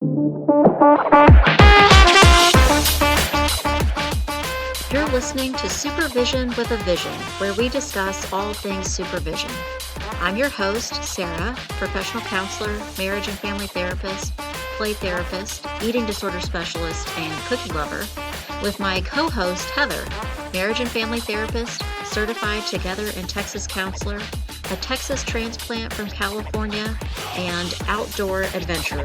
You're listening to Supervision with a Vision, where we discuss all things supervision. I'm your host, Sarah, professional counselor, marriage and family therapist, play therapist, eating disorder specialist, and cookie lover, with my co-host, Heather, marriage and family therapist, certified Together in Texas counselor, a Texas transplant from California, and outdoor adventurer.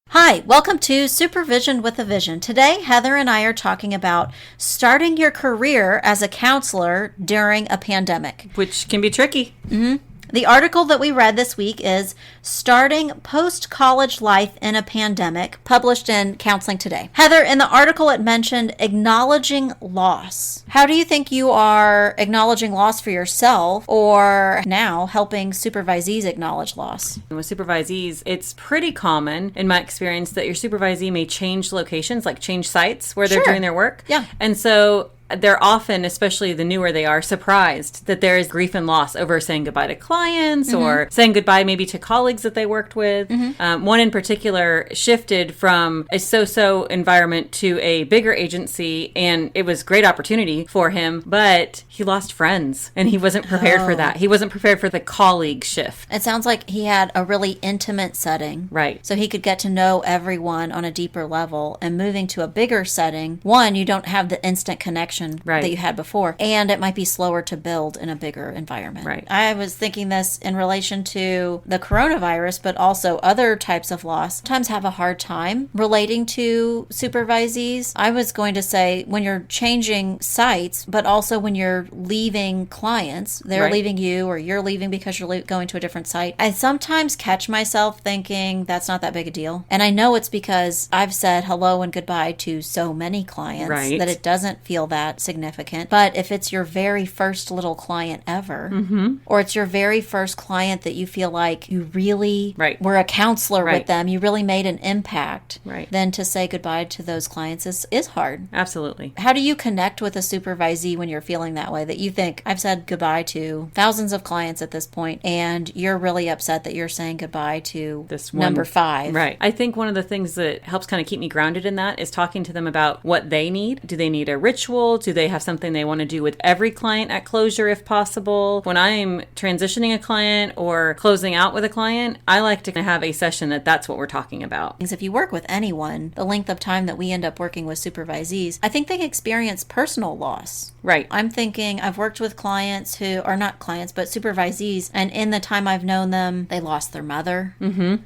Hi, welcome to Supervision with a Vision. Today, Heather and I are talking about starting your career as a counselor during a pandemic. Which can be tricky. Mm-hmm. The article that we read this week is Starting Post-College Life in a Pandemic, published in Counseling Today. Heather, in the article it mentioned acknowledging loss. How do you think you are acknowledging loss for yourself or now helping supervisees acknowledge loss? With supervisees, it's pretty common in my experience that your supervisee may change locations, like change sites where they're doing their work. Yeah. And so they're often, especially the newer they are, surprised that there is grief and loss over saying goodbye to clients or saying goodbye maybe to colleagues that they worked with. One in particular shifted from a so-so environment to a bigger agency, and it was a great opportunity for him, but he lost friends, and he wasn't prepared for that. He wasn't prepared for the colleague shift. It sounds like he had a really intimate setting. Right. So he could get to know everyone on a deeper level, and moving to a bigger setting, one, you don't have the instant connection that you had before, and it might be slower to build in a bigger environment. Right. I was thinking this in relation to the coronavirus, but also other types of loss. Sometimes have a hard time relating to supervisees. I was going to say when you're changing sites, but also when you're leaving clients, they're leaving you or you're leaving because you're going to a different site. I sometimes catch myself thinking that's not that big a deal. And I know it's because I've said hello and goodbye to so many clients that it doesn't feel that significant. But if it's your very first little client ever, or it's your very first client that you feel like you really were a counselor with them, you really made an impact, then to say goodbye to those clients is hard. Absolutely. How do you connect with a supervisee when you're feeling that way, that you think, I've said goodbye to thousands of clients at this point, and you're really upset that you're saying goodbye to this number 5? Right. I think one of the things that helps kind of keep me grounded in that is talking to them about what they need. Do they need a ritual? Do they have something they want to do with every client at closure if possible? When I'm transitioning a client or closing out with a client, I like to have a session that's what we're talking about. Because if you work with anyone, the length of time that we end up working with supervisees, I think they experience personal loss. Right. I'm thinking I've worked with clients who are not clients, but supervisees, and in the time I've known them, they lost their mother.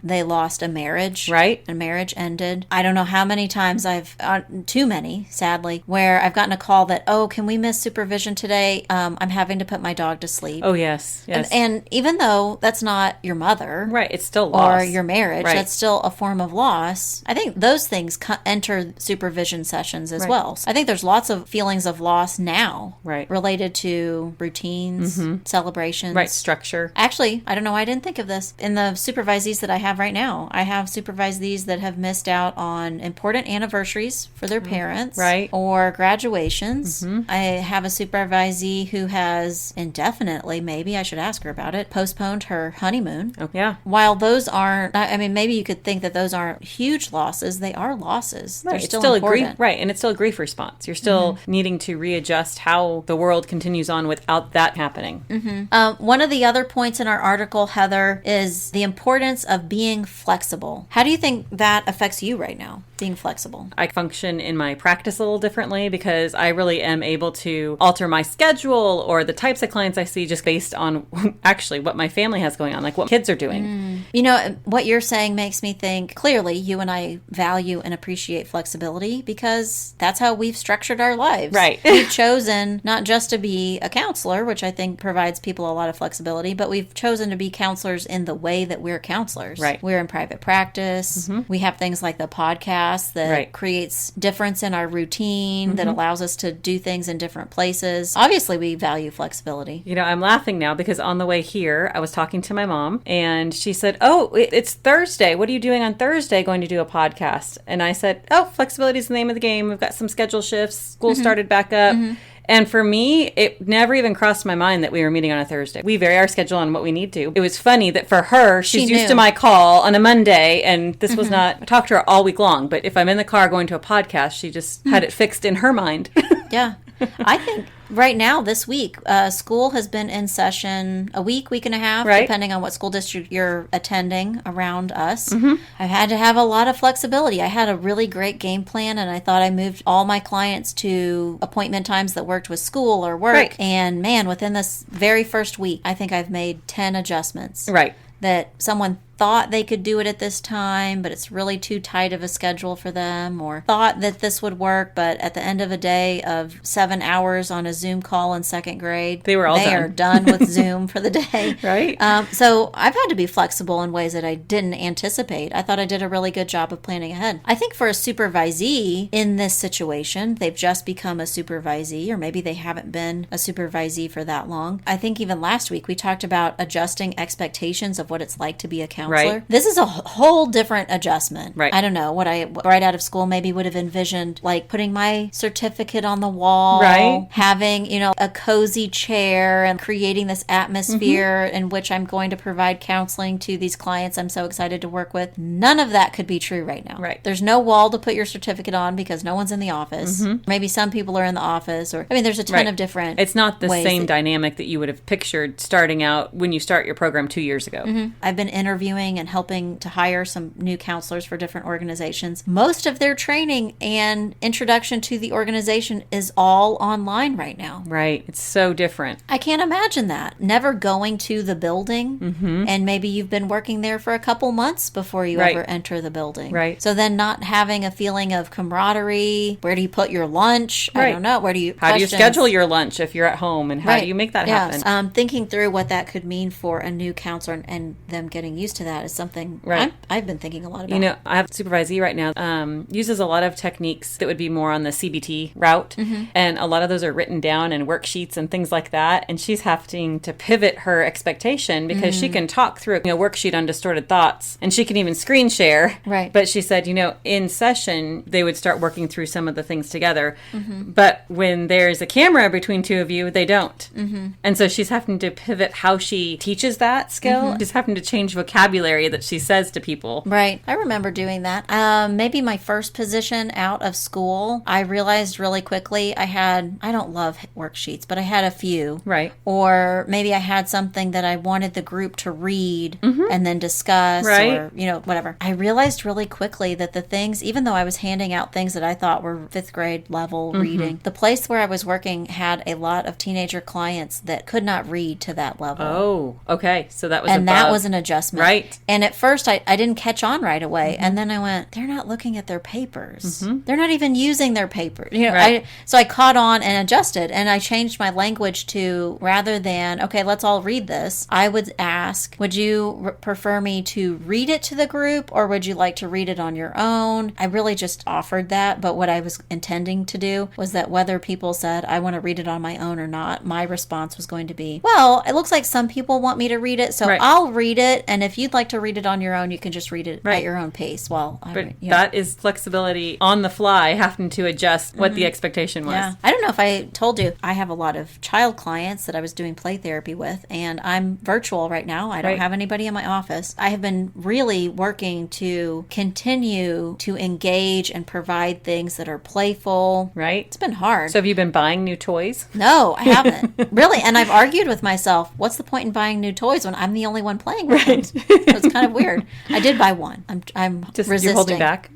They lost a marriage. A marriage ended. I don't know how many times too many, sadly, where I've gotten a call that, oh, can we miss supervision today? I'm having to put my dog to sleep. Oh, yes. And even though that's not your mother. It's still loss. Or your marriage. That's still a form of loss. I think those things enter supervision sessions as well. So I think there's lots of feelings of loss now. Related to routines, celebrations. Structure. Actually, I don't know why I didn't think of this. In the supervisees that I have right now, I have supervisees that have missed out on important anniversaries for their parents. Or graduations. I have a supervisee who has indefinitely, maybe I should ask her about it, postponed her honeymoon. Oh, yeah. While those aren't, I mean, maybe you could think that those aren't huge losses. They are losses. They're still important. And it's still a grief response. You're still needing to readjust how the world continues on without that happening. One of the other points in our article, Heather, is the importance of being flexible. How do you think that affects you right now, being flexible? I function in my practice a little differently because I really am able to alter my schedule or the types of clients I see just based on actually what my family has going on, like what kids are doing. You know, what you're saying makes me think, clearly, you and I value and appreciate flexibility because that's how we've structured our lives. We've chosen not just to be a counselor, which I think provides people a lot of flexibility, but we've chosen to be counselors in the way that we're counselors. We're in private practice. We have things like the podcast that creates difference in our routine, that allows us to do things in different places. Obviously, we value flexibility. You know, I'm laughing now because on the way here, I was talking to my mom and she said, oh, it's Thursday. What are you doing on Thursday? Going to do a podcast? And I said, oh, flexibility is the name of the game. We've got some schedule shifts. School started back up. And for me, it never even crossed my mind that we were meeting on a Thursday. We vary our schedule on what we need to. It was funny that for her, she's used to my call on a Monday, and this was not, I talked to her all week long, but if I'm in the car going to a podcast, she just had it fixed in her mind. Yeah. I think right now, this week, school has been in session a week and a half, depending on what school district you're attending around us. I've had to have a lot of flexibility. I had a really great game plan, and I thought I moved all my clients to appointment times that worked with school or work. And man, within this very first week, I think I've made 10 adjustments. That someone thought they could do it at this time, but it's really too tight of a schedule for them, or thought that this would work, but at the end of a day of 7 hours on a Zoom call in second grade, they are done with Zoom for the day. So I've had to be flexible in ways that I didn't anticipate. I thought I did a really good job of planning ahead. I think for a supervisee in this situation, they've just become a supervisee, or maybe they haven't been a supervisee for that long. I think even last week we talked about adjusting expectations of what it's like to be a counselor. This is a whole different adjustment. I don't know what I right out of school maybe would have envisioned, like putting my certificate on the wall, having, a cozy chair and creating this atmosphere in which I'm going to provide counseling to these clients I'm so excited to work with. None of that could be true right now. There's no wall to put your certificate on because no one's in the office. Maybe some people are in the office, or there's a ton of different It's not the same dynamic that you would have pictured starting out when you start your program 2 years ago. I've been interviewing and helping to hire some new counselors for different organizations. Most of their training and introduction to the organization is all online right now. It's so different. I can't imagine that. Never going to the building, and maybe you've been working there for a couple months before you ever enter the building. So then not having a feeling of camaraderie. Where do you put your lunch? I don't know. How do you schedule your lunch if you're at home, and how do you make that happen? Thinking through what that could mean for a new counselor and them getting used to that is something I've been thinking a lot about. I have a supervisee right now, uses a lot of techniques that would be more on the CBT route, and a lot of those are written down in worksheets and things like that, and she's having to pivot her expectation because she can talk through a worksheet on distorted thoughts, and she can even screen share. But she said, in session, they would start working through some of the things together, but when there's a camera between two of you, they don't. And so she's having to pivot how she teaches that skill. She's having to change vocabulary that she says to people. I remember doing that. Maybe my first position out of school, I realized really quickly I don't love worksheets, but I had a few. Or maybe I had something that I wanted the group to read and then discuss or, whatever. I realized really quickly that the things, even though I was handing out things that I thought were fifth grade level reading, the place where I was working had a lot of teenager clients that could not read to that level. Oh, okay. So that was that was an adjustment. And at first I didn't catch on right away. And then I went, they're not looking at their papers. They're not even using their papers. So I caught on and adjusted, and I changed my language to, rather than, okay, let's all read this, I would ask, would you prefer me to read it to the group, or would you like to read it on your own? I really just offered that, but what I was intending to do was that whether people said, I want to read it on my own or not, my response was going to be, well, it looks like some people want me to read it, so I'll read it, and if you'd like to read it on your own, you can just read it at your own pace. That is flexibility on the fly, having to adjust what the expectation was. I don't know if I told you, I have a lot of child clients that I was doing play therapy with, and I'm virtual right now. I don't have anybody in my office. I have been really working to continue to engage and provide things that are playful. It's been hard. So have you been buying new toys? No, I haven't. Really. And I've argued with myself, what's the point in buying new toys when I'm the only one playing with them? So it's kind of weird. I did buy one. I'm just resisting. You're holding back.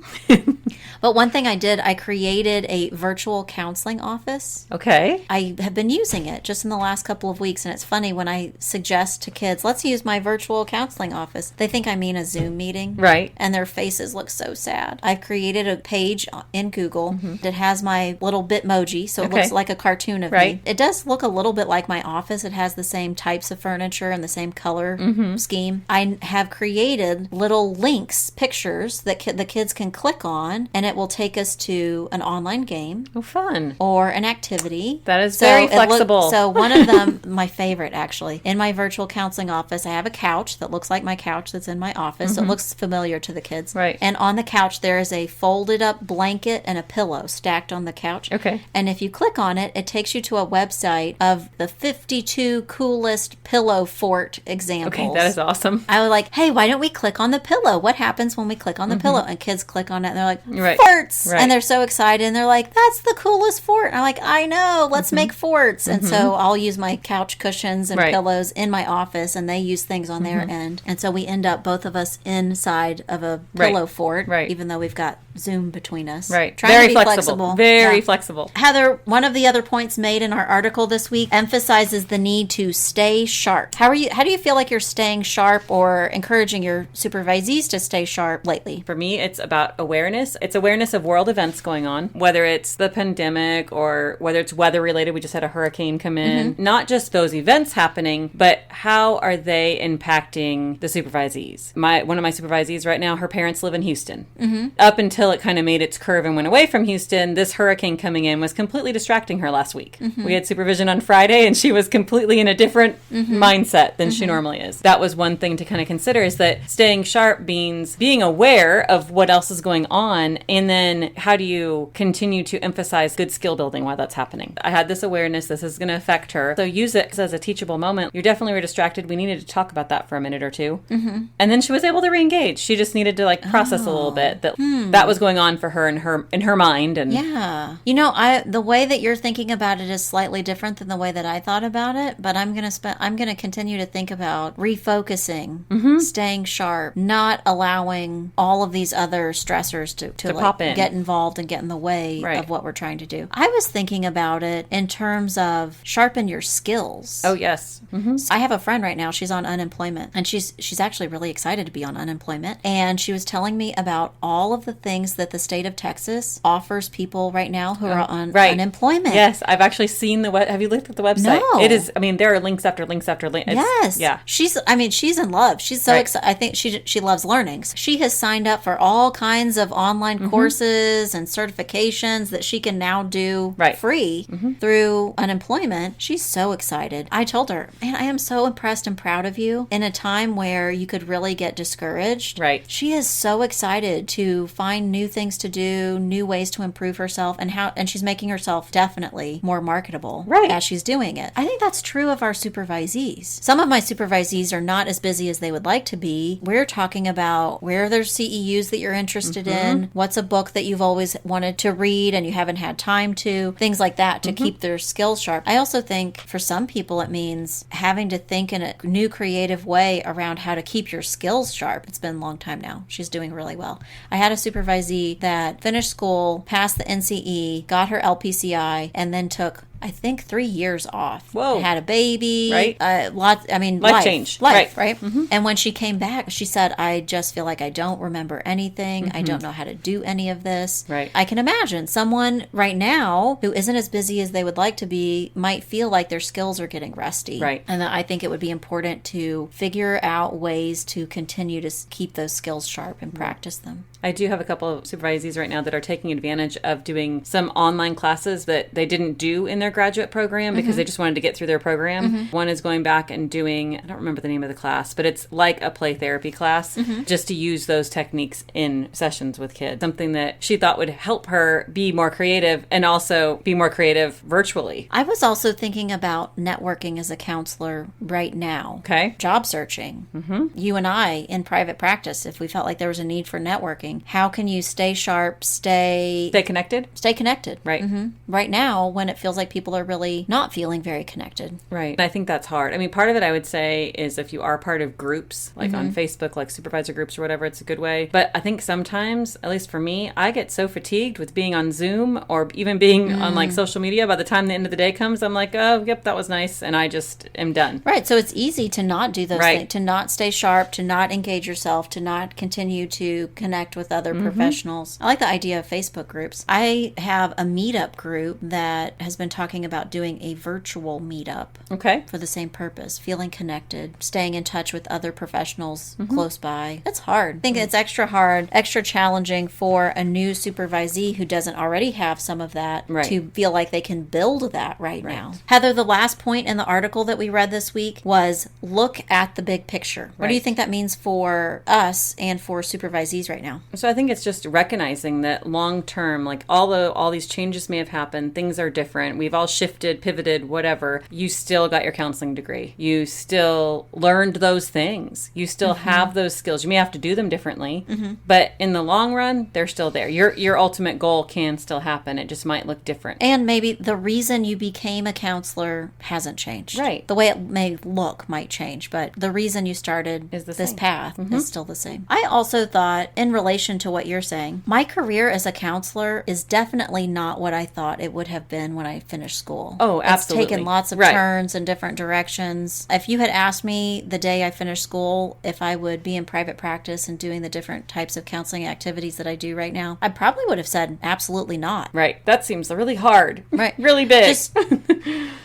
But one thing I did, I created a virtual counseling office. Okay. I have been using it just in the last couple of weeks, and it's funny when I suggest to kids, let's use my virtual counseling office. They think I mean a Zoom meeting. And their faces look so sad. I've created a page in Google that has my little Bitmoji, so it looks like a cartoon of me. It does look a little bit like my office. It has the same types of furniture and the same color scheme. I have created little links, pictures that the kids can click on on, and it will take us to an online game. Oh, fun. Or an activity. That is very flexible. So one of them, my favorite actually, in my virtual counseling office, I have a couch that looks like my couch that's in my office. So it looks familiar to the kids. Right. And on the couch, there is a folded up blanket and a pillow stacked on the couch. Okay. And if you click on it, it takes you to a website of the 52 coolest pillow fort examples. Okay, that is awesome. I was like, hey, why don't we click on the pillow? What happens when we click on the pillow? And kids click on it and they're like, forts! Right. And they're so excited and they're like, that's the coolest fort. And I'm like, I know, let's make forts. And so I'll use my couch cushions and pillows in my office and they use things on their end. And so we end up, both of us, inside of a pillow fort, even though we've got Zoom between us. Right. Trying Very to be flexible. Very flexible. Heather, one of the other points made in our article this week emphasizes the need to stay sharp. How do you feel like you're staying sharp or encouraging your supervisees to stay sharp lately? For me, it's about awareness. It's awareness of world events going on, whether it's the pandemic or whether it's weather related. We just had a hurricane come in. Not just those events happening, but how are they impacting the supervisees? One of my supervisees right now, her parents live in Houston. Up until it kind of made its curve and went away from Houston, this hurricane coming in was completely distracting her last week. We had supervision on Friday and she was completely in a different mindset than she normally is. That was one thing to kind of consider, is that staying sharp means being aware of what else is going on, and then how do you continue to emphasize good skill building while that's happening. I had this awareness, this is going to affect her, so use it as a teachable moment. You definitely were distracted. We needed to talk about that for a minute or two. And then she was able to re-engage. She just needed to process a little bit that that was going on for her in her mind. And the way that you're thinking about it is slightly different than the way that I thought about it, but I'm going to continue to think about refocusing, staying sharp, not allowing all of these other stressors to pop in, get involved and get in the way of what we're trying to do. I was thinking about it in terms of sharpen your skills. Oh, yes. I have a friend right now, she's on unemployment, and she's actually really excited to be on unemployment, and she was telling me about all of the things that the state of Texas offers people right now who are on unemployment. Yes, I've actually seen have you looked at the website? No. It is, there are links after links after links. Yes. Yeah. She's in love. She's so excited. I think she loves learning. She has signed up for all kinds of online courses and certifications that she can now do free through unemployment. She's so excited. I told her, man, I am so impressed and proud of you in a time where you could really get discouraged. Right. She is so excited to find new things to do, new ways to improve herself, and she's making herself definitely more marketable as she's doing it. I think that's true of our supervisees. Some of my supervisees are not as busy as they would like to be. We're talking about where there's CEUs that you're interested in, what's a book that you've always wanted to read and you haven't had time to, things like that to keep their skills sharp. I also think for some people it means having to think in a new creative way around how to keep your skills sharp. It's been a long time now. She's doing really well. I had a supervisee that finished school, passed the NCE, got her LPCI, and then took, I think, 3 years off. Whoa. Had a baby. Right. Life change. Life, right? And when she came back, she said, I just feel like I don't remember anything. I don't know how to do any of this. Right. I can imagine someone right now who isn't as busy as they would like to be might feel like their skills are getting rusty. Right. And I think it would be important to figure out ways to continue to keep those skills sharp and practice them. I do have a couple of supervisees right now that are taking advantage of doing some online classes that they didn't do in their graduate program because they just wanted to get through their program. One is going back and doing, I don't remember the name of the class, but it's like a play therapy class just to use those techniques in sessions with kids. Something that she thought would help her be more creative and also be more creative virtually. I was also thinking about networking as a counselor right now. Okay. Job searching. You and I in private practice, if we felt like there was a need for networking, how can you stay sharp, stay connected? Stay connected. Right. Right now, when it feels like people are really not feeling very connected. Right. And I think that's hard. I mean, part of it I would say is if you are part of groups, like on Facebook, like supervisor groups or whatever, it's a good way. But I think sometimes, at least for me, I get so fatigued with being on Zoom or even being on like social media. By the time the end of the day comes, I'm like, oh, yep, that was nice. And I just am done. Right. So it's easy to not do those things, to not stay sharp, to not engage yourself, to not continue to connect with other professionals. I like the idea of Facebook groups. I have a meetup group that has been talking talking about doing a virtual meetup. Okay. For the same purpose, feeling connected, staying in touch with other professionals close by. It's hard. I think it's extra hard, extra challenging for a new supervisee who doesn't already have some of that to feel like they can build that right now. Heather, the last point in the article that we read this week was look at the big picture. What do you think that means for us and for supervisees right now? So I think it's just recognizing that long term, like all these changes may have happened, things are different. We've all shifted, pivoted, whatever. You still got your counseling degree. You still learned those things. You still have those skills. You may have to do them differently, but in the long run, they're still there. Your ultimate goal can still happen. It just might look different. And maybe the reason you became a counselor hasn't changed. Right. The way it may look might change, but the reason you started is this path is still the same. I also thought, in relation to what you're saying, my career as a counselor is definitely not what I thought it would have been when I finished school. Oh, absolutely. It's taken lots of turns in different directions. If you had asked me the day I finished school if I would be in private practice and doing the different types of counseling activities that I do right now, I probably would have said absolutely not. Right. That seems really hard. Right. Really big. Just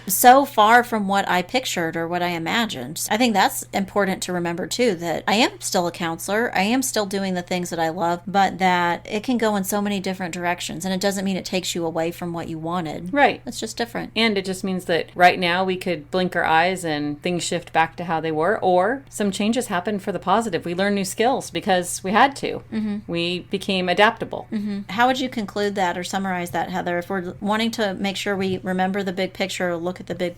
so far from what I pictured or what I imagined. I think that's important to remember too, that I am still a counselor. I am still doing the things that I love, but that it can go in so many different directions. And it doesn't mean it takes you away from what you wanted. Right. It's just different. And it just means that right now we could blink our eyes and things shift back to how they were, or some changes happen for the positive. We learn new skills because we had to. We became adaptable. How would you conclude that or summarize that, Heather? If we're wanting to make sure we remember the big picture or look at the big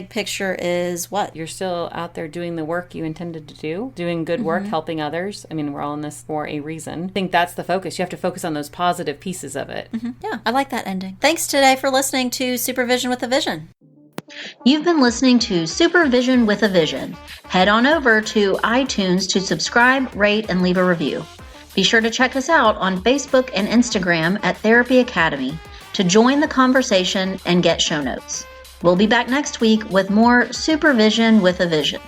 picture is what? You're still out there doing the work you intended to do, doing good work, helping others. I mean, we're all in this for a reason. I think that's the focus. You have to focus on those positive pieces of it. Yeah, I like that ending. Thanks today for listening to Supervision with a Vision. You've been listening to Supervision with a Vision. Head on over to iTunes to subscribe, rate, and leave a review. Be sure to check us out on Facebook and Instagram at Therapy Academy to join the conversation and get show notes. We'll be back next week with more Supervision with a Vision.